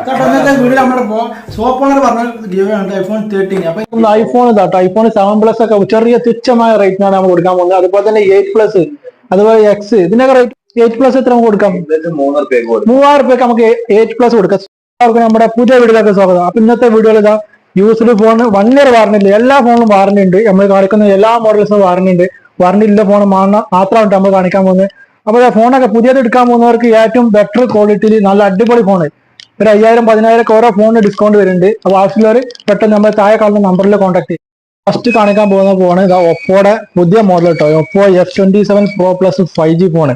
Video നമ്മുടെ സോപ്പോണർ പറഞ്ഞ iPhone 13. അപ്പൊ ഐഫോൺ ഇതാട്ടോ ഐഫോൺ 7 പ്ലസ് ഒക്കെ ചെറിയ തുച്ഛമായ റേറ്റിനാണ് നമ്മൾ കൊടുക്കാൻ പോകുന്നത്. അതുപോലെ തന്നെ 8 പ്ലസ് അതുപോലെ എക്സ് ഇതിനൊക്കെ റേറ്റ് 8 പ്ലസ് എത്ര നമുക്ക് കൊടുക്കാം? 3000 രൂപയ്ക്ക് നമുക്ക് 8 പ്ലസ് കൊടുക്കാം. നമ്മുടെ പുതിയ വീഡിയോയിലേക്ക് സ്വാഗതം. അപ്പൊ ഇന്നത്തെ വീഡിയോയിൽ ഇതാ യൂസ്ഡ് ഫോൺ 1 ഇയർ വാറന്റി ഉണ്ട്. എല്ലാ ഫോണിലും വാറന്റി ഉണ്ട്. നമ്മൾ കാണിക്കുന്ന എല്ലാ മോഡൽസും വാറന്റി ഉണ്ട്. വാറന്റി ഇല്ല ഫോൺ മാത്രമായിട്ട് നമ്മൾ കാണിക്കാൻ പോകുന്നത്. അപ്പൊ ഫോണൊക്കെ പുതിയത് എടുക്കാൻ പോകുന്നവർക്ക് ഏറ്റവും ബെറ്റർ ക്വാളിറ്റിയിൽ നല്ല അടിപൊളി ഫോണ് ഒരു 5000-10000 ഓരോ ഫോണിന് ഡിസ്കൗണ്ട് വരുന്നുണ്ട്. അപ്പൊ ആവശ്യമുള്ളവർ പെട്ടെന്ന് നമ്മൾ താഴെ കാണുന്ന നമ്പറിൽ കോൺടാക്ട് ചെയ്യും. ഫസ്റ്റ് കാണിക്കാൻ പോകുന്ന ഫോണ് ഇതാ ഒപ്പോയുടെ പുതിയ മോഡൽ കേട്ടോ. Oppo F27 Pro Plus 5G phone.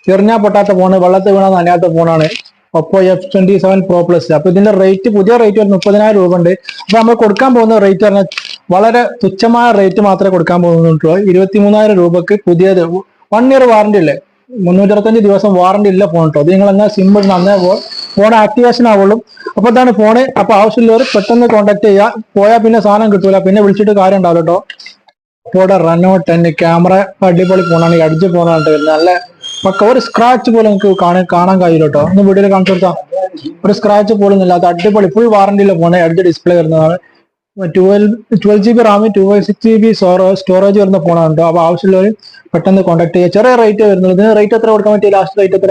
ചെറിഞ്ഞാൽ പൊട്ടാത്ത ഫോണ്, വെള്ളത്തിൽ വീണാൽ നനയാത്ത ഫോണാണ് ഒപ്പോ F27 Pro Plus. അപ്പൊ ഇതിന്റെ റേറ്റ് പുതിയ റേറ്റ് 30,000 രൂപ ഉണ്ട്. അപ്പൊ നമ്മൾ കൊടുക്കാൻ പോകുന്ന റേറ്റ് പറഞ്ഞാൽ വളരെ തുച്ഛമായ റേറ്റ് മാത്രമേ കൊടുക്കാൻ പോകുന്നുള്ളൂ. 23,000 രൂപക്ക് പുതിയത് 1 ഇയർ വാറന്റി ഇല്ലേ, 365 ദിവസം വാറന്റി ഇല്ല ഫോൺ കേട്ടോ. അത് നിങ്ങൾ എന്നാൽ സിമ്പിൾ നന്നേ ഫോൺ ആക്ടിവേഷൻ ആവുള്ളൂ. അപ്പൊ ഇതാണ് ഫോണ്. അപ്പൊ ആവശ്യമുള്ളവർ പെട്ടെന്ന് കോൺടാക്ട് ചെയ്യുക. പോയാൽ പിന്നെ സാധനം കിട്ടൂല, പിന്നെ വിളിച്ചിട്ട് കാര്യം ഉണ്ടാവില്ല കേട്ടോ. ഇപ്പോടെ Reno 10 ക്യാമറ അടിപൊളി ഫോണാണ്. ഈ അടിച്ച് ഫോണാണ് വരുന്നത്. നല്ല പക്ക ഒരു സ്ക്രാച്ച് പോലും നമുക്ക് കാണാൻ കഴിയില്ല കേട്ടോ. ഒന്ന് വീഡിയോയിൽ കാണിച്ചു കൊടുത്താൽ ഒരു സ്ക്രാച്ച് പോലും ഇല്ലാത്ത അടിപൊളി ഫുൾ വാറന്റിയിലെ ഫോണ്. അടിച്ച് ഡിസ്പ്ലേ വരുന്നതാണ്. 12 GB റാം 256 GB സ്റ്റോറേജ് വരുന്ന ഫോണാണ് കേട്ടോ. അപ്പൊ ആവശ്യമുള്ളവർ പെട്ടെന്ന് കോൺടാക്ട് ചെയ്യുക. ചെറിയ റേറ്റ് വരുന്നത്. ഇതിന് റേറ്റ് എത്ര കൊടുക്കാൻ പറ്റിയ? ലാസ്റ്റ് റേറ്റ് എത്ര?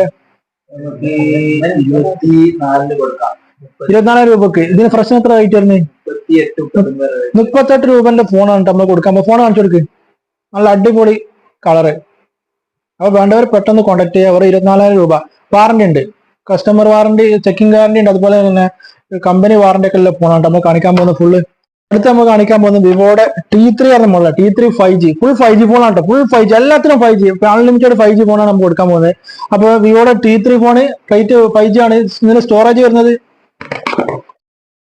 24,000 രൂപക്ക്. ഇതിന് ഫ്രഷ് എത്ര റേറ്റ് വരുന്നത്? 38 രൂപന്റെ ഫോണാണ് നമ്മൾ കൊടുക്കാൻ. ഫോൺ കാണിച്ചു കൊടുക്ക്. നല്ല അടിപൊളി കളറ്. അപ്പൊ വേണ്ടവർ പെട്ടെന്ന് കോൺടാക്ട് ചെയ്യുക. അവർ 24,000 രൂപ. വാറന്റി ഉണ്ട്, കസ്റ്റമർ വാറന്റി, ചെക്കിംഗ് ഗ്യാരണ്ടി ഉണ്ട്. അതുപോലെ തന്നെ കമ്പനി വാറന്റി ഒക്കെ ഉള്ള ഫോണാണ് നമ്മൾ കാണിക്കാൻ പോകുന്നത് ഫുള്ള്. അടുത്ത് നമ്മൾ കാണിക്കാൻ പോകുന്നത് വിവോയുടെ T3 ആണ് model. T3 5G full 5G ഫോണാണ് കേട്ടോ. ഫുൾ 5G എല്ലാത്തിനും 5G അൺലിമിറ്റഡ് 5G ഫോണാണ് നമുക്ക് കൊടുക്കാൻ പോകുന്നത്. അപ്പൊ വിവോയുടെ T3 ഫോണ് റേറ്റ് 5G ആണ്. ഇതിന് സ്റ്റോറേജ് വരുന്നത്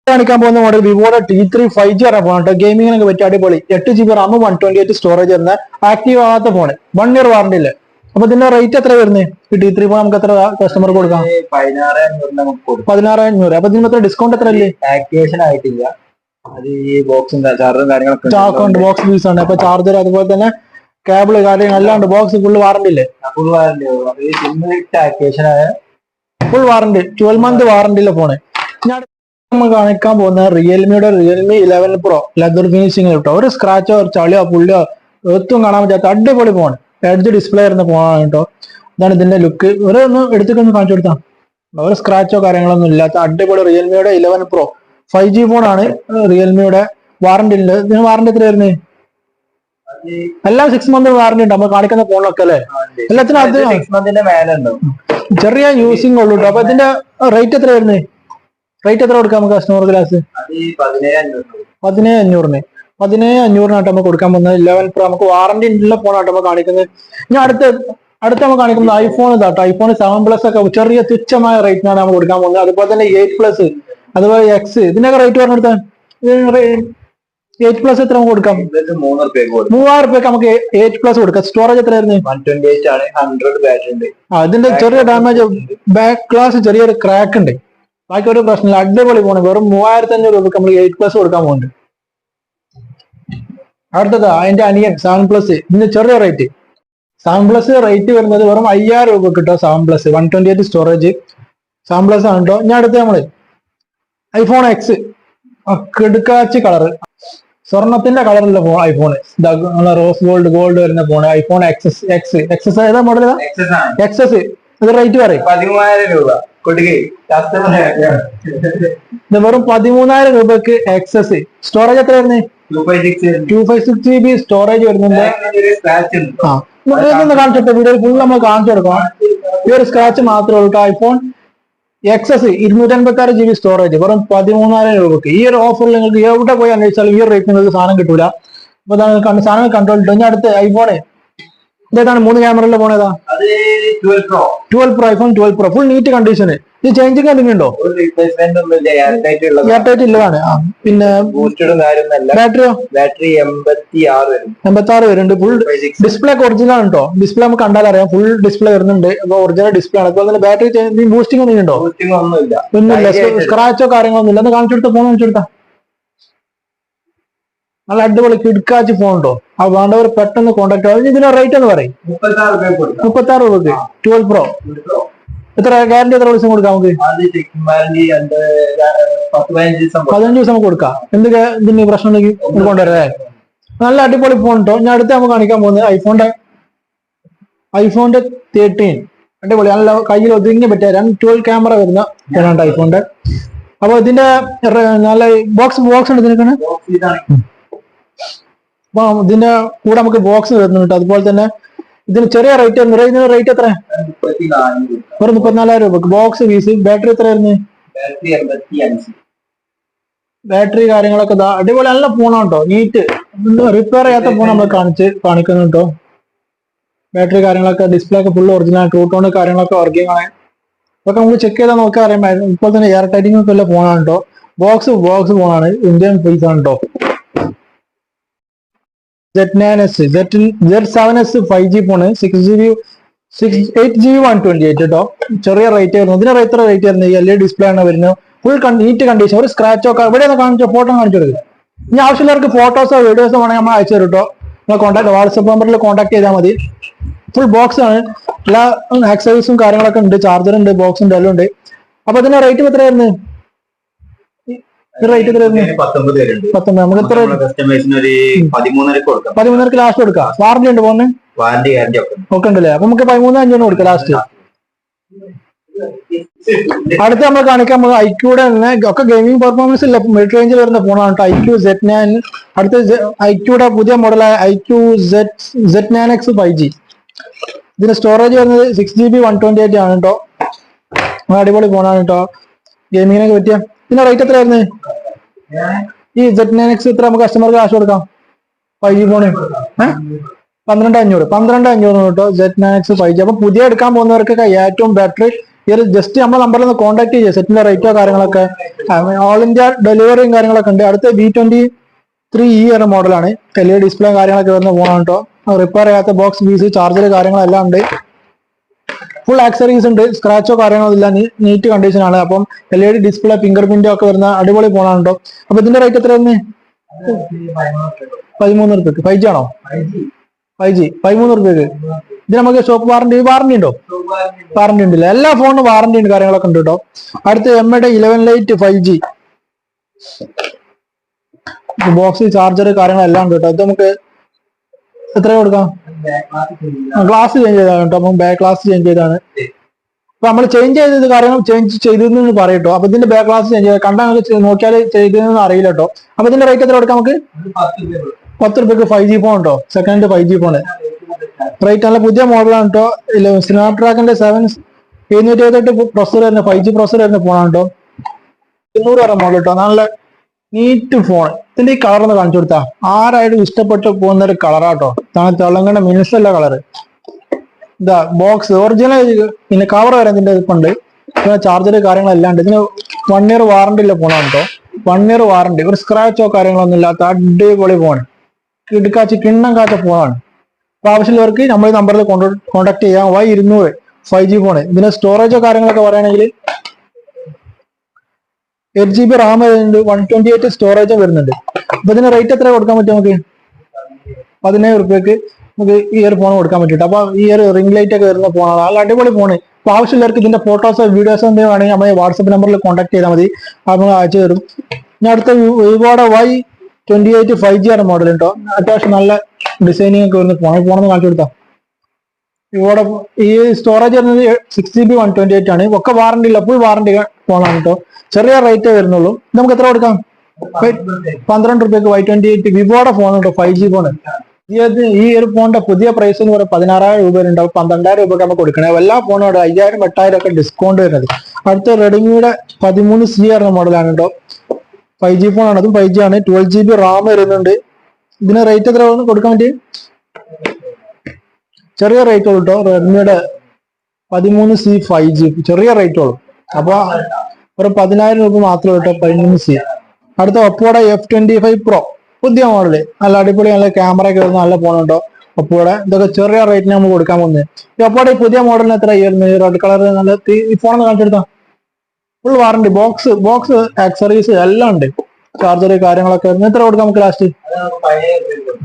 കാണിക്കാൻ പോകുന്ന മോഡൽ വിവോയുടെ T3 5G ആണ് ഫോൺ കേട്ടോ. ഗെയിമിങ്ങിനൊക്കെ പറ്റിയ അടിപൊളി 8 GB റാം 128 സ്റ്റോറേജ് വരുന്ന ആക്റ്റീവ് ആവാത്ത ഫോണ്. 1 ഇയർ വാറന്റി ഇല്ല. അപ്പൊ ഇതിന്റെ റേറ്റ് എത്ര വരുന്നത്? ഈ T3 ഫോൺ നമുക്ക് എത്ര കസ്റ്റമർ കൊടുക്കാം? 16,500. അപ്പൊ ഇതിന് എത്ര ഡിസ്കൗണ്ട് എത്ര അല്ലേ? ആക്ടിവേഷൻ ആയിട്ടില്ല. അത് ഈ ബോക്സും ചാർജറും കാര്യങ്ങളൊക്കെ ബോക്സ് പീസ് ആണ്. അപ്പൊ ചാർജർ അതുപോലെ തന്നെ കേബിള് കാര്യങ്ങൾ എല്ലാം ഉണ്ട്. ബോക്സ് ഫുൾ വാറന്റി ഇല്ലേ? Full warranty. ആക്ടിവേഷൻ ആയ ഫുൾ വാറന്റി 12 മന്ത് വാറന്റിയിലെ ഫോണ്. ഞാൻ നമ്മൾ കാണിക്കാൻ പോകുന്ന റിയൽമിയുടെ Realme 11 Pro ലെതർ ഫിനിഷിംഗ് കേട്ടോ. ഒരു സ്ക്രാച്ചോ ഒരു ചളിയോ പുള്ളിയോ ഒത്തും കാണാൻ പറ്റാത്ത അടിപൊളി ഫോൺ. എഡ്ജ് ഡിസ്പ്ലേ വരുന്ന ഫോണാണ് കേട്ടോ. ഇതാണ് ഇതിന്റെ ലുക്ക്. ഒന്ന് എടുത്തിട്ടൊന്ന് കാണിച്ചു കൊടുത്താൽ ഒരു സ്ക്രാച്ചോ കാര്യങ്ങളൊന്നും ഇല്ലാത്ത അടിപൊളി റിയൽമിയുടെ 11 Pro 5G ഫോണാണ്. റിയൽമിയുടെ വാറന്റി ഉണ്ട്. ഇതിന് വാറന്റി എത്ര വരുന്നത്? എല്ലാം 6 മന്ത് വാറന്റി ഉണ്ട് നമ്മൾ കാണിക്കുന്ന ഫോണിലൊക്കെ അല്ലേ. എല്ലാത്തിനും അത് 6 മന്തിന്റെ മേലെ ഉണ്ടോ. ചെറിയ യൂസിങ് ഉള്ളൂ കേട്ടോ. അപ്പൊ ഇതിന്റെ റേറ്റ് എത്ര വരുന്നത്? റേറ്റ് എത്ര കൊടുക്കാം നമുക്ക് കസ്റ്റമർ ക്ലാസ്? 17,500. 17,500 നമ്മൾ കൊടുക്കാൻ പോകുന്നത് 11 Pro. നമുക്ക് വാറന്റി ഉള്ള ഫോണാട്ടോ നമ്മൾ കാണിക്കുന്നത്. ഇനി അടുത്ത നമ്മൾ കാണിക്കുന്നത് ഐഫോൺ ഇതാട്ടോ. ഐഫോൺ 7 പ്ലസ് ഒക്കെ ചെറിയ തുച്ഛമായ റേറ്റിനാണ് നമ്മൾ കൊടുക്കാൻ പോകുന്നത്. അതുപോലെ തന്നെ 8 പ്ലസ് അതുപോലെ എക്സ് ഇതിനൊക്കെ റേറ്റ് പറഞ്ഞെടുത്താൽ 8 പ്ലസ് എത്ര നമുക്ക് കൊടുക്കാം? 3000 രൂപയ്ക്ക് നമുക്ക് 8 പ്ലസ് കൊടുക്കാം. സ്റ്റോറേജ് എത്ര ആയിരുന്നു? 128 ആണ്. 100 ബാറ്ററി ഉണ്ട്. ഇതിന്റെ ചെറിയ ഡാമേജ് ബാക്ക് ഗ്ലാസ് ചെറിയൊരു ക്രാക്ക് ഉണ്ട്. ബാക്കി ഒരു പ്രശ്നമില്ല. അടിപൊളി ഫോണ്. വെറും 3500 രൂപയ്ക്ക് നമ്മൾ 8 പ്ലസ് കൊടുക്കാൻ പോകുന്നുണ്ട്. അടുത്തത് അതിന്റെ അനിയൻ 7 പ്ലസ്. ഇതിന്റെ ചെറിയ റേറ്റ് 7 പ്ലസ് റേറ്റ് വരുന്നത് വെറും 5000 രൂപ കിട്ടോ. 7 പ്ലസ് 128 സ്റ്റോറേജ് 7 പ്ലസ് ആണ് കേട്ടോ. ഞാൻ അടുത്ത് നമ്മള് ഐഫോൺ എക്സ് കിടുക്കാച്ചി കളറ് സ്വർണത്തിന്റെ കളറുള്ള ഫോൺ ഐഫോണ്. റോസ് ഗോൾഡ് വരുന്ന ഫോണ് ഐഫോൺ എക്സസ് ഏതാ മോഡൽ? എക്സസ്. ഇത് റേറ്റ് പറയും 13,000 രൂപ. ഇത് വെറും 13,000 രൂപക്ക് എക്സസ്. സ്റ്റോറേജ് എത്ര വരുന്നത്? 256 GB സ്റ്റോറേജ് വരുന്നുണ്ട്. ഇതൊന്ന് കാണിച്ചിട്ട് വീഡിയോ ഫുൾ നമ്മൾ കാണിച്ചു കൊടുക്കാം. ഈ ഒരു സ്ക്രാച്ച് മാത്രമേ ഉള്ളൂ. ഐഫോൺ എക്സസ് 256 GB സ്റ്റോറേജ് വെറും 13,000 രൂപക്ക്. ഈ ഒരു ഓഫറിൽ നിങ്ങൾക്ക് എവിടെ പോയി അന്വേഷിച്ചാലും ഈ ഒരു റേറ്റ് നിങ്ങൾക്ക് സാധനം കിട്ടൂല. അപ്പൊ സാധനം കൺട്രോൾ ഇട്ടു. ഇനി അടുത്ത് ഐഫോണ് ഇതേതാണ് 3 ക്യാമറയിലെ ഫോൺ ഏതാ? 12 Pro. IPhone 12 Pro full neat condition. ഇത് ചേഞ്ചിങ് എന്തെങ്കിലും ഉണ്ടോ? എയർടൈറ്റ് ഇല്ലതാണ്. പിന്നെ ബാറ്ററിയോ? ബാറ്ററി 86 വരുന്നുണ്ട്. ഫുൾ ഡിസ്പ്ലേ ഒക്കെ ഒറിജിനൽ ആണ് കേട്ടോ. ഡിസ്പ്ലേ നമുക്ക് കണ്ടാൽ അറിയാം. ഫുൾ ഡിസ്പ്ലേ വരുന്നുണ്ട്. അപ്പൊ ഒറിജിനൽ ഡിസ്പ്ലേ ആണ്. അതുപോലെ തന്നെ ബാറ്ററി ബൂസ്റ്റിംഗ് ഒന്നും ഉണ്ടോ? ഒന്നുമില്ല. സ്ക്രാച്ചോ കാര്യങ്ങളൊന്നും ഇല്ല. ഒന്ന് കാണിച്ചു കൊടുത്ത ഫോൺ കാണിച്ചു കൊടുത്താ നല്ല അടിപൊളി കിഡ്കാച്ച് ഫോൺ ഉണ്ടോ. ആ വേണ്ടവർ പെട്ടെന്ന് കോൺടാക്ട് ആവും. ഇതിന്റെ റേറ്റ് എന്ന് പറയും 36 രൂപക്ക് 12 Pro. എത്ര ഗ്യാരണ്ടി എത്ര ദിവസം കൊടുക്കാം നമുക്ക്? അത് ചെക്കിംഗ് വാറന്റി 10-15 ദിവസം 15 ദിവസം നമുക്ക് കൊടുക്കാം. ഇതിന് പ്രശ്നം ഉണ്ടെങ്കിൽ കൊണ്ടുവരാം. നല്ല അടിപൊളി ഫോൺ കേട്ടോ. ഞാൻ അടുത്ത് നമുക്ക് കാണിക്കാൻ പോകുന്നത് ഐഫോണിന്റെ 13. അടിപൊളി നല്ല കയ്യിൽ ഒതുങ്ങി പറ്റിയ 12 ക്യാമറ വരുന്ന ഫോണാണ് ഐഫോണിന്റെ. അപ്പൊ ഇതിന്റെ നല്ല ബോക്സ് ഉണ്ട് ഇതിനൊക്കെ. അപ്പൊ ഇതിന്റെ കൂടെ നമുക്ക് ബോക്സ് വരുന്നുണ്ട്. അതുപോലെ തന്നെ ഇതിന് ചെറിയ റേറ്റ് എത്ര? വെറും 34,000 രൂപ. Box piece. ബാറ്ററി എത്ര ആയിരുന്നു? ബാറ്ററി കാര്യങ്ങളൊക്കെ അടിപൊളി നല്ല ഫോണാണ് കേട്ടോ. നീറ്റ് റിപ്പയർ ചെയ്യാത്ത ഫോൺ നമ്മൾ കാണിക്കുന്നു കേട്ടോ. ബാറ്ററി കാര്യങ്ങളൊക്കെ ഡിസ്പ്ലേ ഒക്കെ ഫുൾ ഒറിജിനൽ ട്രൂ ടോൺ കാര്യങ്ങളൊക്കെ വർക്കിംഗ് ആണ്. ഇതൊക്കെ നമുക്ക് ചെക്ക് ചെയ്താൽ നോക്കാൻ അറിയാം. ഇപ്പോൾ തന്നെ എയർ ടൈറ്റിംഗ് ഒക്കെ ഉള്ള ഫോണാണ് കേട്ടോ. ബോക്സ് ഫോണാണ്. ഇന്ത്യൻ പീസ് ആണ് കേട്ടോ. Z9S Z7S 5G phone 8GB 128 കേട്ടോ. ചെറിയ റേറ്റ് വരുന്നത്. ഇതിന് എത്ര റേറ്റ് വരുന്നത്? LED ഡിസ്പ്ലേ ആണ് വരുന്നത്. Full NEET condition. ഒരു സ്ക്രാച്ച് ഒക്കെ ഇവിടെ കാണിച്ചോ, ഫോട്ടോ കാണിച്ചു കൊടുക്കുക. ഇനി ആവശ്യമുള്ളവർക്ക് ഫോട്ടോസോ വീഡിയോസോ വേണമെങ്കിൽ നമ്മൾ അയച്ചു തരും കേട്ടോ. വാട്സ്ആപ്പ് നമ്പറിൽ കോൺടാക്ട് ചെയ്താൽ മതി. ഫുൾ ബോക്സ് ആണ്. എല്ലാ ആക്സസറീസും കാര്യങ്ങളൊക്കെ ഉണ്ട്. ചാർജർ ഉണ്ട്, ബോക്സ് ഉണ്ട്, എല്ലാം ഉണ്ട്. അപ്പൊ ഇതിന്റെ റേറ്റ് എത്രയായിരുന്നു? റേറ്റ് എത്രയായിരുന്നു? 19. നമുക്ക് എത്ര? 13 ലാസ്റ്റ് കൊടുക്കാം. വാറന്റി ഉണ്ട് ഫോണിന്? ഒക്കെ ഉണ്ടല്ലേ. അപ്പൊ നമുക്ക് 13,500 കൊടുക്കാം ലാസ്റ്റ്. അടുത്ത് നമ്മൾ കാണിക്കാൻ പോകുന്നത് ഐക്യൂടെ തന്നെ ഒക്കെ ഗെയിമിംഗ് പെർഫോമൻസ് ഇല്ല മിഡ് റേഞ്ചിൽ വരുന്ന ഫോണാണ് കേട്ടോ. IQ Z9. അടുത്ത ഐക്യൂടെ പുതിയ മോഡലായ IQ Z9X 5G. ഇതിന്റെ സ്റ്റോറേജ് വരുന്നത് 6GB 128 ആണ് കേട്ടോ. അടിപൊളി ഫോണാണ് കേട്ടോ. ഗെയിമിങ്ങിനൊക്കെ പറ്റിയ. ഇതിന്റെ റേറ്റ് എത്രയായിരുന്നു? ഈ Z9X എത്ര നമുക്ക് കസ്റ്റമർക്ക് കാശ് കൊടുക്കാം? 5G ഫോണ് 12,500 കേട്ടോ. Z9X 5G. അപ്പൊ പുതിയ എടുക്കാൻ പോകുന്നവർക്കൊക്കെ ഏറ്റവും ബെറ്റർ ജസ്റ്റ് നമ്മൾ നമ്പറിൽ നിന്ന് കോൺടാക്ട് ചെയ്യുക. സെറ്റിന്റെ റേറ്റോ കാര്യങ്ങളൊക്കെ ഓൾ ഇന്ത്യ ഡെലിവറിയും കാര്യങ്ങളൊക്കെ ഉണ്ട്. അടുത്ത V23E എന്ന മോഡലാണ്. LED ഡിസ്പ്ലേ കാര്യങ്ങളൊക്കെ വരുന്ന ഫോണാണ് കേട്ടോ. റിപ്പയർ ചെയ്യാത്ത ബോക്സ് പീസ്, ചാർജർ കാര്യങ്ങളെല്ലാം ഉണ്ട്. ഫുൾ ആക്സറീസ് ഉണ്ട്. സ്ക്രാച്ചോ കാര്യങ്ങളോ ഇല്ല. നീറ്റ് കണ്ടീഷൻ ആണ്. അപ്പം LED ഡിസ്പ്ലേ, ഫിംഗർ പ്രിന്റോ ഒക്കെ വരുന്ന അടിപൊളി ഫോണാണ് കേട്ടോ. അപ്പൊ ഇതിന്റെ റേറ്റ് എത്രയായിരുന്നു? 13 രൂപയ്ക്ക്. 5G ആണോ? 5G 13 രൂപയ്ക്ക്. ഇത് നമുക്ക് ഷോപ്പ് വാറന്റി ഉണ്ടോ? വാറന്റി ഉണ്ടല്ലോ. എല്ലാ ഫോണിനും വാറന്റി ഉണ്ട്, കാര്യങ്ങളൊക്കെ ഉണ്ട് കേട്ടോ. അടുത്ത് MIയുടെ 11 Lite 5G. ബോക്സ്, ചാർജർ കാര്യങ്ങളെല്ലാം ഉണ്ട് കേട്ടോ. ഇത് നമുക്ക് എത്ര കൊടുക്കാം? ഗ്ലാസ് ചേഞ്ച് ചെയ്താണ് കേട്ടോ. അപ്പം ബാക്ക് ഗ്ലാസ് ചേഞ്ച് ചെയ്താണ്. അപ്പൊ നമ്മൾ ചേഞ്ച് ചെയ്തത് കാര്യങ്ങൾ ചേഞ്ച് ചെയ്തെന്ന് പറയട്ടോ. അപ്പൊ ഇതിന്റെ ബാക്ക് ഗ്ലാസ് ചേഞ്ച് ചെയ്ത് കണ്ടാൽ നോക്കിയാൽ ചെയ്തെന്ന് അറിയില്ല കേട്ടോ. അപ്പൊ ഇതിന്റെ റേറ്റ് എത്ര കൊടുക്കാം നമുക്ക്? 10 രൂപയ്ക്ക് 5G ഫോൺ കേട്ടോ. Second 5G phone. റേറ്റ് നല്ല പുതിയ മോഡലാണ് കേട്ടോ. സ്നാപ്ഡ്രാഗന്റെ 778 പ്രൊസസർ വരുന്ന 5G പ്രൊസസർ വരുന്ന ഫോണാണ് കേട്ടോ. 200 വരെ മോഡൽ കേട്ടോ. നല്ല നീറ്റ് ഫോൺ. ഇതിന്റെ ഈ കളർ ഒന്ന് കാണിച്ചു കൊടുത്താ ആരായിട്ടും ഇഷ്ടപ്പെട്ട് പോകുന്ന ഒരു കളറാട്ടോ. തിളങ്ങണ മിനുസല്ല കളറ്. ഇതാ ബോക്സ് ഒറിജിനൽ. പിന്നെ കവർ വരെ ഇതിന്റെ ഇപ്പുണ്ട്. പിന്നെ ചാർജർ കാര്യങ്ങളെല്ലാം ഉണ്ട്. ഇതിന് 1 year വാറന്റി ഉള്ള ഫോണാണ് കേട്ടോ. 1 year വാറന്റി. ഒരു സ്ക്രാച്ചോ കാര്യങ്ങളൊന്നും ഇല്ലാത്ത അടിപൊളി ഫോൺ. കിണ്ണം കാച്ച ഫോണാണ്. അപ്പൊ ആവശ്യമുള്ളവർക്ക് നമ്മൾ ഈ നമ്പറിൽ കോൺടാക്ട് ചെയ്യാം. Y200 5G phone. ഇതിന്റെ സ്റ്റോറേജോ കാര്യങ്ങളൊക്കെ പറയുകയാണെങ്കിൽ 8GB റാം വരുന്നുണ്ട്. 128 സ്റ്റോറേജും വരുന്നുണ്ട്. അപ്പൊ ഇതിന് റേറ്റ് എത്ര കൊടുക്കാൻ പറ്റും നമുക്ക്? 17 രൂപയ്ക്ക് നമുക്ക് ഈ ഒരു ഫോൺ കൊടുക്കാൻ പറ്റും. അപ്പൊ ഈ ഒരു റിംഗ് ലൈറ്റ് ഒക്കെ വരുന്ന ഫോണാണ്. നല്ല അടിപൊളി ഫോണ്. അപ്പൊ ആവശ്യമുള്ളവർക്ക് ഇതിന്റെ ഫോട്ടോസോ വീഡിയോസോ എന്തെങ്കിലും വേണമെങ്കിൽ നമ്മൾ വാട്സ്ആപ്പ് നമ്പറിൽ കോൺടാക്ട് ചെയ്താൽ മതി. നമ്മൾ അയച്ചു തരും. ഇനി അടുത്ത വിവോയുടെ Y28 5G ആണ് മോഡൽ കേട്ടോ. അത്യാവശ്യം നല്ല ഡിസൈനിങ് ഒക്കെ വരുന്ന ഫോണെന്ന് കാണിച്ചു കൊടുത്താൽ. ഇവിടെ ഈ സ്റ്റോറേജ് വരുന്നത് 6GB 128 ആണ്. ഒക്കെ വാറന്റി ഇല്ല, ഫുൾ വാറന്റി ഫോണാണ് കേട്ടോ. ചെറിയ റേറ്റേ വരുന്നുള്ളൂ. നമുക്ക് എത്ര കൊടുക്കാം? 12 രൂപയ്ക്ക് Y28 വിവോയുടെ ഫോൺ കേട്ടോ. 5G phone. ഈ ഒരു ഫോണിന്റെ പുതിയ പ്രൈസ് എന്ന് പറയുന്നത് 16,000 രൂപ ഉണ്ടാവും. 12,000 രൂപയ്ക്ക് നമുക്ക് കൊടുക്കണേ. എല്ലാ ഫോണോട് 5,000 8,000 ഒക്കെ ഡിസ്കൗണ്ട് വരുന്നത്. അടുത്ത റെഡ്മിയുടെ 13C എന്ന മോഡലാണ് കേട്ടോ. 5G ഫോണാണ്. അതും 5G ആണ്. 12GB റാം വരുന്നുണ്ട്. ഇതിന് റേറ്റ് എത്ര കൊടുക്കാൻ പറ്റും? ചെറിയ റേറ്റ് ഉള്ളൂ കേട്ടോ. റെഡ്മിയുടെ 13C 5G ചെറിയ റേറ്റ് ഉള്ളൂ. അപ്പൊ ഒരു 10,000 രൂപ മാത്രമേ കേട്ടോ 13C. അടുത്ത ഒപ്പോയുടെ F25 Pro പുതിയ മോഡല്. നല്ല അടിപൊളി നല്ല ക്യാമറ ഒക്കെ വരുന്ന നല്ല ഫോൺ കേട്ടോ. ഒപ്പോയുടെ ഇതൊക്കെ ചെറിയ റേറ്റിന് നമ്മൾ കൊടുക്കാൻ പോകുന്നത്. ഈ ഒപ്പോയുടെ പുതിയ മോഡലിന് എത്ര ആയിരുന്നു? റെഡ് കളർ നല്ല ഈ ഫോണെന്ന് കാണിച്ചെടുത്താ ഫുൾ വാറന്റി. ബോക്സ് ആക്സറീസ് എല്ലാം ഉണ്ട്. ചാർജർ കാര്യങ്ങളൊക്കെ വരുന്നത്. എത്ര കൊടുക്കാം നമുക്ക് ലാസ്റ്റ്?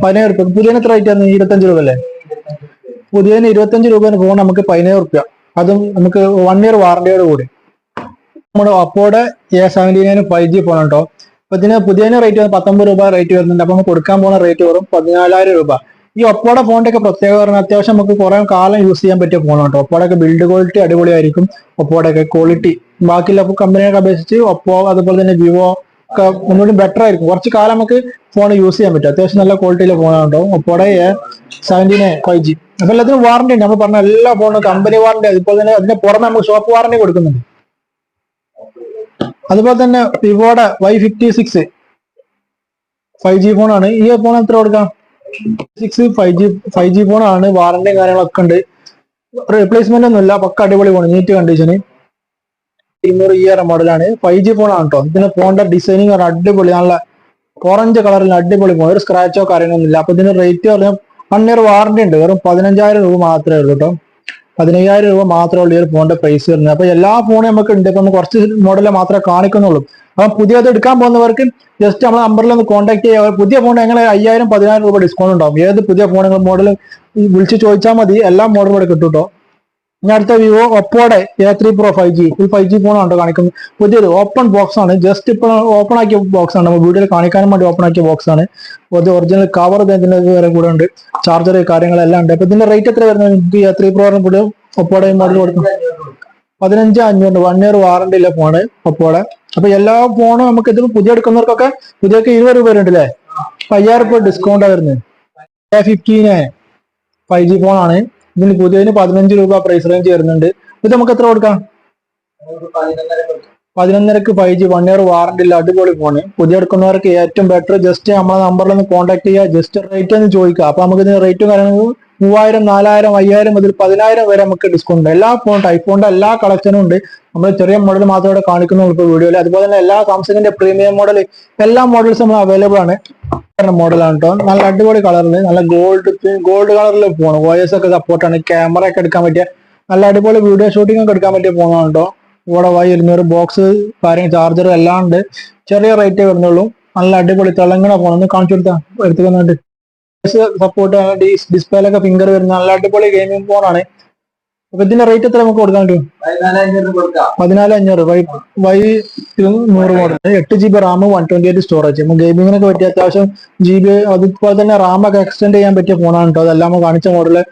17 രൂപ. പുതിയതിന് എത്ര റേറ്റ് ആയിരുന്നു? 25 രൂപ അല്ലേ? പുതിയതിന് 25 രൂപ ഫോൺ നമുക്ക് 17 രൂപ. അതും നമുക്ക് 1 year വാറന്റിയോട് കൂടി. നമ്മുടെ ഒപ്പോയുടെ A79 5G ഫോൺ കേട്ടോ. അപ്പൊ ഇതിന് പുതിയതിന് റേറ്റ് 19 രൂപ റേറ്റ് വരുന്നുണ്ട്. അപ്പൊ നമുക്ക് കൊടുക്കാൻ പോകുന്ന റേറ്റ് വെറും 14,000 രൂപ. ഈ ഒപ്പോയുടെ ഫോണിന്റെ ഒക്കെ പ്രത്യേകത പറഞ്ഞാൽ അത്യാവശ്യം നമുക്ക് കുറെ കാലം യൂസ് ചെയ്യാൻ പറ്റിയ ഫോൺ കേട്ടോ. ഒപ്പോയുടെ ഒക്കെ ബിൽഡ് ക്വാളിറ്റി അടിപൊളിയായിരിക്കും. ഒപ്പോയുടെ ഒക്കെ ക്വാളിറ്റി ബാക്കിയുള്ള കമ്പനികളെ അപേക്ഷിച്ച് ഒപ്പോ അതുപോലെ തന്നെ വിവോ ഒക്കെ ഒന്നുകൂടി ബെറ്റർ ആയിരിക്കും. കുറച്ച് കാലം നമുക്ക് ഫോൺ യൂസ് ചെയ്യാൻ പറ്റും. അത്യാവശ്യം നല്ല ക്വാളിറ്റിയിലെ ഫോണാണ് കേട്ടോ ഒപ്പോയുടെ A79 5G. അപ്പൊ എല്ലാത്തിനും വാറന്റി ഉണ്ട്. നമ്മൾ പറഞ്ഞ എല്ലാ ഫോണും കമ്പനി വാറന്റി, അതുപോലെ തന്നെ അതിന്റെ പുറമെ നമുക്ക് ഷോപ്പ് വാറന്റി കൊടുക്കുന്നുണ്ട്. അതുപോലെ തന്നെ വിവോയുടെ Y56 5G ഫോണാണ്. ഈ ഫോൺ എത്ര കൊടുക്കാം? 5G ഫോണാണ്. വാറന്റിയും കാര്യങ്ങളൊക്കെ ഉണ്ട്. റീപ്ലേസ്മെന്റ് ഒന്നുമില്ല. പക്ക അടിപൊളി ഫോൺ, നീറ്റ് കണ്ടീഷന്. 200 മോഡലാണ്. 5G ഫോണാണ് കേട്ടോ. ഇതിന്റെ ഫോണിന്റെ ഡിസൈനിങ് അടിപൊളി, നല്ല ഓറഞ്ച് കളറിൽ അടിപൊളി ഫോൺ. ഒരു സ്ക്രാച്ചോ കാര്യങ്ങളൊന്നുമില്ല. അപ്പൊ ഇതിന്റെ റേറ്റ് പറഞ്ഞാൽ 1 year വാറന്റി ഉണ്ട്. വെറും 15,000 രൂപ മാത്രമേ ഉള്ളൂ കേട്ടോ. 15,000 രൂപ മാത്രമേ ഉള്ളൂ ഈ ഒരു ഫോണിന്റെ പ്രൈസ് വരുന്നത്. അപ്പൊ എല്ലാ ഫോണും നമുക്ക് ഉണ്ട്. ഇപ്പൊ കുറച്ച് മോഡലെ മാത്രമേ കാണിക്കുന്നുള്ളൂ. അപ്പൊ പുതിയത് എടുക്കാൻ പോകുന്നവർക്ക് ജസ്റ്റ് നമ്മളെ നമ്പറിൽ ഒന്ന് കോൺടാക്ട് ചെയ്യുക. പുതിയ ഫോൺ എങ്ങനെ 5,000-10,000 രൂപ ഡിസ്കൗണ്ട് ഉണ്ടാവും. ഏത് പുതിയ ഫോണുകൾ മോഡൽ വിളിച്ച് ചോദിച്ചാൽ മതി. എല്ലാ മോഡലും ഇവിടെ കിട്ടും കേട്ടോ. ഇനി അടുത്ത വിവോ ഒപ്പോയുടെ A3 Pro 5G. ഈ 5G ഫോണാണ് കാണിക്കുന്നത്. പുതിയൊരു ഓപ്പൺ ബോക്സ് ആണ്. ജസ്റ്റ് ഇപ്പോൾ ഓപ്പൺ ആക്കിയ ബോക്സ് ആണ്. നമ്മൾ വീഡിയോയിൽ കാണിക്കാനും വേണ്ടി ഓപ്പൺ ആക്കിയ ബോക്സ് ആണ്. അത് ഒറിജിനൽ കവർ ഇതിന്റെ വരെ കൂടെ ഉണ്ട്. ചാർജർ കാര്യങ്ങളെല്ലാം ഉണ്ട്. അപ്പൊ ഇതിന്റെ റേറ്റ് എത്ര വരുന്നത്? A3 Pro കൂടെ ഒപ്പോയുടെ മോഡൽ കൊടുക്കും 15,500. 1 year വാറന്റി ഉള്ള ഫോണ് ഒപ്പോയുടെ. അപ്പൊ എല്ലാ ഫോണും നമുക്ക് ഇത് പുതിയ എടുക്കുന്നവർക്കൊക്കെ പുതിയൊക്കെ 20 രൂപ വരുന്നുണ്ട് അല്ലേ? 5,000 രൂപ ഡിസ്കൗണ്ട് വരുന്നത്. A15 5G ഫോണാണ്. ഇതിന് പുതിയതിന് 15 രൂപ പ്രൈസ് റേഞ്ച് വരുന്നുണ്ട്. ഇത് നമുക്ക് എത്ര കൊടുക്കാം? 11,500 5G 1 year വാറന്റി ഇല്ല. അടിപൊളി ഫോണ്. പുതിയ എടുക്കുന്നവർക്ക് ഏറ്റവും ബെറ്റർ ജസ്റ്റ് നമ്മളെ നമ്പറിൽ ഒന്ന് കോൺടാക്ട് ചെയ്യുക. ജസ്റ്റ് റേറ്റ് ഒന്ന് ചോദിക്കുക. അപ്പൊ നമുക്ക് ഇതിന് റേറ്റും കാര്യങ്ങളും 3,000, 4,000, 5,000 മുതൽ 10,000 വരെ നമുക്ക് ഡിസ്കൗണ്ട് ഉണ്ട്. എല്ലാ ഫോൺ ഐഫോണിന്റെ എല്ലാ കളക്ഷനും ഉണ്ട്. നമ്മൾ ചെറിയ മോഡൽ മാത്രമേ ഇവിടെ കാണിക്കുന്നുള്ളൂ ഇപ്പോൾ വീഡിയോയിൽ. അതുപോലെ തന്നെ എല്ലാ സാംസങ്ങിന്റെ പ്രീമിയം മോഡൽ എല്ലാ മോഡൽസും നമ്മൾ അവൈലബിൾ ആണ്. മോഡലാണ് കേട്ടോ. നല്ല അടിപൊളി കളറിൽ നല്ല ഗോൾഡ് കളറിൽ ഫോൺ. വോയിസ് ഒക്കെ സപ്പോർട്ടാണ്. ക്യാമറ ഒക്കെ എടുക്കാൻ പറ്റിയ നല്ല അടിപൊളി വീഡിയോ ഷൂട്ടിംഗ് ഒക്കെ എടുക്കാൻ പറ്റിയ ഫോണാണ് കേട്ടോ. ഇവിടെ Y200 ബോക്സ് കാര്യങ്ങൾ ചാർജർ എല്ലാം ഉണ്ട്. ചെറിയ റേറ്റേ വരുന്നുള്ളൂ. നല്ല അടിപൊളി തിളങ്ങണ ഫോൺ. ഒന്ന് കാണിച്ചു കൊടുത്താൽ എടുത്തുന്നുണ്ട്. സപ്പോർട്ട് ഡിസ്പ്ലേയിലൊക്കെ ഫിംഗർ വരുന്ന നല്ല അടിപൊളി ഗെയിമിംഗ് ഫോണാണ്. അപ്പൊ ഇതിന്റെ റേറ്റ് എത്ര നമുക്ക് കൊടുക്കാൻ പറ്റും? 14,500. Y100 model 8GB Ram 128 storage. നമുക്ക് ഗെയിമിങ്ങിനൊക്കെ പറ്റിയ അത്യാവശ്യം GB അതുപോലെ തന്നെ റാം ഒക്കെ എക്സ്റ്റെൻഡ് ചെയ്യാൻ പറ്റിയ ഫോണാണ് കേട്ടോ. അതെല്ലാം നമ്മൾ കാണിച്ച മോഡല്.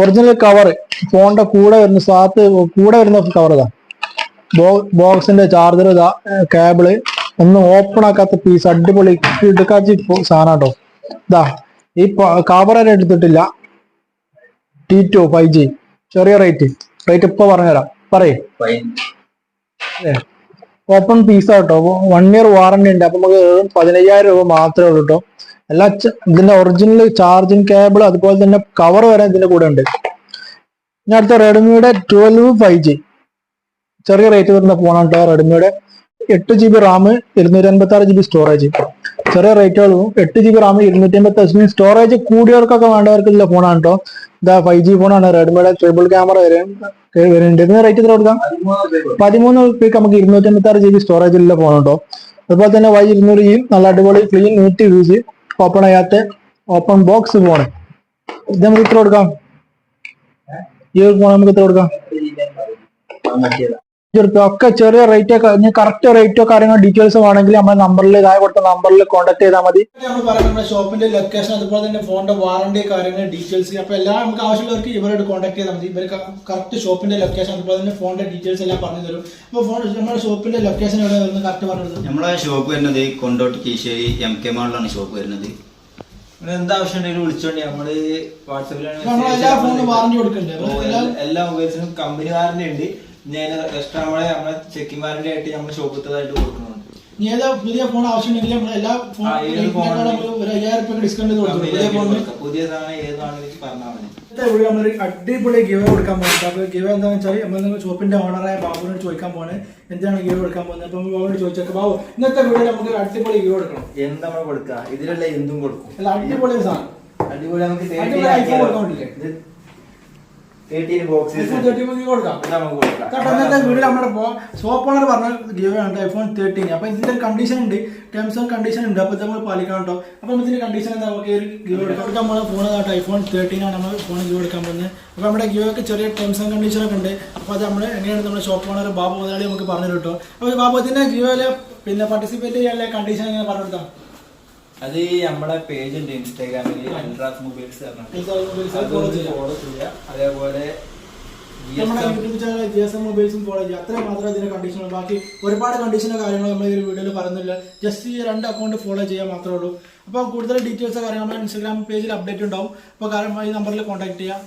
ഒറിജിനൽ കവർ ഫോണിന്റെ കൂടെ വരുന്ന കവർ ഇതാ. ബോക്സിന്റെ ചാർജർ ഇതാ. കേബിള് ഒന്നും ഓപ്പൺ ആക്കാത്ത പീസ് അടിപൊളി എടുക്കാച്ച സാധനം കേട്ടോ. ഇതാ ഈ കവർ എടുത്തിട്ടില്ല. T2 5G ചെറിയ റേറ്റ് ഇപ്പൊ പറഞ്ഞുതരാം. പറയേ ഓപ്പൺ പീസ് കേട്ടോ. 1 year വാറന്റി ഉണ്ട്. അപ്പൊ നമുക്ക് 15,000 രൂപ മാത്രമേ ഉള്ളൂ കേട്ടോ. എല്ലാ ഇതിന്റെ ഒറിജിനൽ ചാർജിങ് കേബിൾ അതുപോലെ തന്നെ കവർ വരെ ഇതിന്റെ കൂടെ ഉണ്ട്. ഇനി അടുത്ത റെഡ്മിയുടെ 12 5G ചെറിയ റേറ്റ് വരുന്ന ഫോണാണ് കേട്ടോ. റെഡ്മിയുടെ 8GB റാം 256GB സ്റ്റോറേജ്. ചെറിയ റേറ്റ് ഉള്ളൂ. 8GB റാം 256 സ്റ്റോറേജ് കൂടിയവർക്കൊക്കെ വേണ്ടവർക്ക് ഉള്ള ഫോണാണ് കേട്ടോ. ഇതാ 5G ഫോണാണ്. റെഡ്മിയുടെ ട്രിപ്പിൾ ക്യാമറ വരുന്നുണ്ട്. ഇതിന് റേറ്റ് എത്ര കൊടുക്കാം? 13 രൂപയ്ക്ക് നമുക്ക് 256GB സ്റ്റോറേജ് ഉള്ള ഫോൺ കേട്ടോ. അതുപോലെ തന്നെ Y200 നല്ല അടിപൊളി ക്ലീൻ നീറ്റ് യൂസ് ഓപ്പൺ ചെയ്യാത്ത ഓപ്പൺ ബോക്സ് ഫോൺ. ഇത് നമുക്ക് ഇത്ര കൊടുക്കാം. ഈ ഒരു ഫോൺ നമുക്ക് ഇത്ര കൊടുക്കാം. ഒക്കെ ചെറിയ റേറ്റ് ഒക്കെ കറക്റ്റ് റേറ്റോ കാര്യങ്ങളോ ഡീറ്റെയിൽസ് വേണമെങ്കിൽ നമ്മുടെ നമ്പറിൽ ഇതായി കൊടുത്ത നമ്പറിൽ കോൺടാക്ട് ചെയ്താൽ മതി. നമ്മൾ പറയുന്നത് നമ്മുടെ ഷോപ്പിന്റെ ലൊക്കേഷൻ അതുപോലെ തന്നെ ഫോണിന്റെ വാറന്റി കാര്യങ്ങൾ ഡീറ്റെയിൽസ്. അപ്പൊ എല്ലാം നമുക്ക് ആവശ്യമുള്ളവർക്ക് ഇവരോട് കോൺടാക്ട് ചെയ്താൽ മതി. ഇവർ കറക്റ്റ് ഷോപ്പിന്റെ ലൊക്കേഷൻ അതുപോലെ തന്നെ ഫോണിന്റെ ഡീറ്റെയിൽസ് എല്ലാം പറഞ്ഞു തരും. അപ്പോൾ നമ്മുടെ ഷോപ്പിന്റെ ലൊക്കേഷൻ എവിടെ വരുന്നത് കറക്റ്റ് പറഞ്ഞു തരും. നമ്മളെ ഷോപ്പ് വരുന്നത് കൊണ്ടോട്ട് കീശ്ശേരി MK മാളിലാണ് ഷോപ്പ് വരുന്നത്. എന്താവശ്യം ഉണ്ടെങ്കിലും വിളിച്ചോണ്ടി. നമ്മള് വാട്സാപ്പിലാണ് എല്ലാ ഫോണിനും വാറന്റി കൊടുക്കുന്നുണ്ട്. എല്ലാ മൊബൈൽസിനും കമ്പനി വാറന്റി ഉണ്ട്. ഞാൻ എക്സ്ട്രാ നമ്മളെ ചെക്കിംഗ് വാറന്റി ആയിട്ട് നമ്മൾ ഷോപ്പത്തതായിട്ട് കൊടുക്കുന്നുണ്ട്. ഇനി ഏതാ പുതിയ ഫോൺ ആവശ്യമുണ്ടെങ്കിൽ നമ്മൾ എല്ലാ ഫോണും 5,000 രൂപ ഡിസ്കൗണ്ട് കൊടുക്കും. പുതിയ സാധനം ഏതാണെന്ന് പറഞ്ഞാൽ മതി. നമ്മളൊരു അടിപൊളി ഗിവ് കൊടുക്കാൻ പോകുന്നത്. അപ്പൊ ഗിവ് എന്താണെന്ന് വെച്ചാൽ നമ്മൾ ഷോപ്പിന്റെ ഓണറായ ബാബുവിനോട് ചോദിക്കാൻ പോകുന്നത് എന്താണ് ഗിവ് കൊടുക്കാൻ പോകുന്നത്. അപ്പൊ ബാബുവിനോട് ചോദിച്ചേക്കാം. ബാബു ഇന്നത്തെ വീഡിയോ നമുക്ക് ഒരു അടിപൊളി ഗിവ് കൊടുക്കണം. എന്താ നമ്മൾ കൊടുക്കുക? ഇതിലുള്ള എന്തും കൊടുക്കും. അല്ല അടിപൊളി സാധനം. അടിപൊളി നമുക്ക് ഐഫോൺ കൊടുക്കാൻ പറ്റില്ലേ? 18 ബോക്സസ് ഐഫോൺ 13 കൊടുക്കാം. നമുക്ക് കൊടുക്കാം. കാരണം ഇന്നത്തെ വീഡിയോ നമ്മുടെ ഷോപ്പ് ഓണർ പറഞ്ഞ ഗിവ് ആണ് ഐഫോൺ 13. അപ്പൊ ഇതിന്റെ കണ്ടീഷൻ ഉണ്ട്, ടേംസ് ആൻഡ് കണ്ടീഷൻ ഉണ്ട്. അപ്പൊ നമ്മൾ പാലിക്കണം കേട്ടോ. അപ്പൊ ഇതിന്റെ കണ്ടീഷൻ എന്താ, നമുക്ക് ഗിവ് കൊടുക്കാൻ നമ്മളെ ഫോൺ ഐഫോൺ 13 ആണ് നമ്മൾ ഫോൺ ഗിവ് കൊടുക്കാൻ പോകുന്നത്. അപ്പൊ നമ്മുടെ ഗിവൊക്കെ ചെറിയ ടേംസ് ആൻഡ് കണ്ടീഷൻ ഒക്കെ ഉണ്ട്. അപ്പൊ അത് നമ്മൾ എങ്ങനെയാണ് നമ്മുടെ ഷോപ്പ് ഓണർ ബാബു മുതലാളി നമുക്ക് പറഞ്ഞു കേട്ടോ. അപ്പൊ ബാബു ഇതിന്റെ ഗിവയില് പിന്നെ പാർട്ടിസിപ്പേറ്റ് ചെയ്യാനുള്ള കണ്ടീഷൻ എങ്ങനെ പറഞ്ഞു കൊടുത്താൽ? അത് നമ്മുടെ പേജ് ഉണ്ട് ഇൻസ്റ്റാഗ്രാമിൽ അൽറാസ് മൊബൈൽസ് ഫോളോ ചെയ്യുക. അതേപോലെ നമ്മുടെ യൂട്യൂബ് ചാനൽ GSM മൊബൈൽസും ഫോളോ ചെയ്യുക. അത്രയും മാത്രമേ ഇതിന്റെ കണ്ടീഷൻ ഉള്ളൂ. ബാക്കി ഒരുപാട് കണ്ടീഷനോ കാര്യങ്ങളോ നമ്മൾ ഈ വീഡിയോയിൽ പറയുന്നില്ല. ജസ്റ്റ് ഈ 2 അക്കൗണ്ട് ഫോളോ ചെയ്യാൻ മാത്രമേ ഉള്ളൂ. അപ്പോൾ കൂടുതൽ ഡീറ്റെയിൽസോ കാര്യങ്ങൾ നമ്മുടെ ഇൻസ്റ്റാഗ്രാം പേജിൽ അപ്ഡേറ്റ് ഉണ്ടാവും. അപ്പോൾ ഈ നമ്പറിൽ കോൺടാക്ട് ചെയ്യാം.